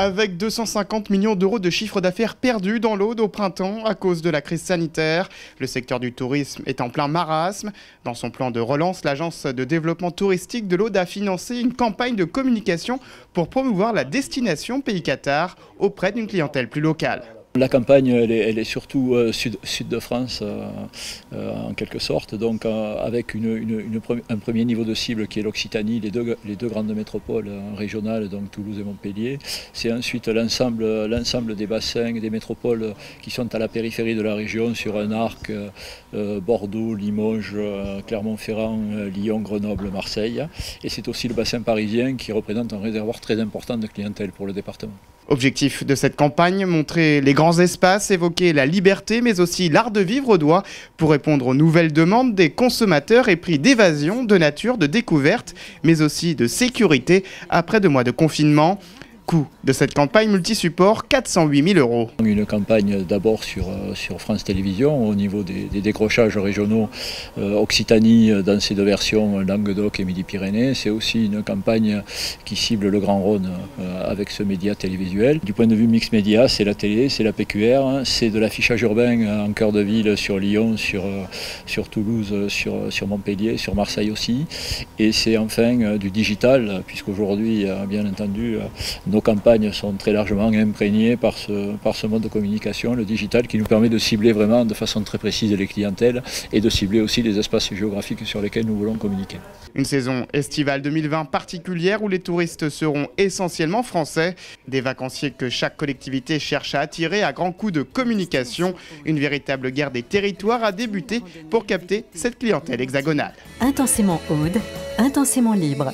Avec 250 millions d'euros de chiffre d'affaires perdus dans l'Aude au printemps à cause de la crise sanitaire, le secteur du tourisme est en plein marasme. Dans son plan de relance, l'agence de développement touristique de l'Aude a financé une campagne de communication pour promouvoir la destination Pays Cathare auprès d'une clientèle plus locale. La campagne, elle est surtout sud de France, en quelque sorte, donc avec un premier niveau de cible qui est l'Occitanie, les deux grandes métropoles régionales, donc Toulouse et Montpellier. C'est ensuite l'ensemble des bassins et des métropoles qui sont à la périphérie de la région, sur un arc Bordeaux, Limoges, Clermont-Ferrand, Lyon, Grenoble, Marseille. Et c'est aussi le bassin parisien qui représente un réservoir très important de clientèle pour le département. Objectif de cette campagne, montrer les grands espaces, évoquer la liberté mais aussi l'art de vivre audois pour répondre aux nouvelles demandes des consommateurs épris d'évasion, de nature, de découverte mais aussi de sécurité après 2 mois de confinement. Coût de cette campagne multisupport, 408 000 €. Une campagne d'abord sur France Télévisions au niveau des décrochages régionaux Occitanie dans ses 2 versions, Languedoc et Midi-Pyrénées. C'est aussi une campagne qui cible le Grand Rhône avec ce média télévisuel. Du point de vue mix média, c'est la télé, c'est la PQR, c'est de l'affichage urbain en cœur de ville sur Lyon, sur Toulouse, sur Montpellier, sur Marseille aussi. Et c'est enfin du digital, puisqu'aujourd'hui, bien entendu, nos campagnes sont très largement imprégnées par ce mode de communication, le digital, qui nous permet de cibler vraiment de façon très précise les clientèles et de cibler aussi les espaces géographiques sur lesquels nous voulons communiquer. Une saison estivale 2020 particulière où les touristes seront essentiellement français. Des vacanciers que chaque collectivité cherche à attirer à grands coups de communication. Une véritable guerre des territoires a débuté pour capter cette clientèle hexagonale. Intensément Aude, intensément libre.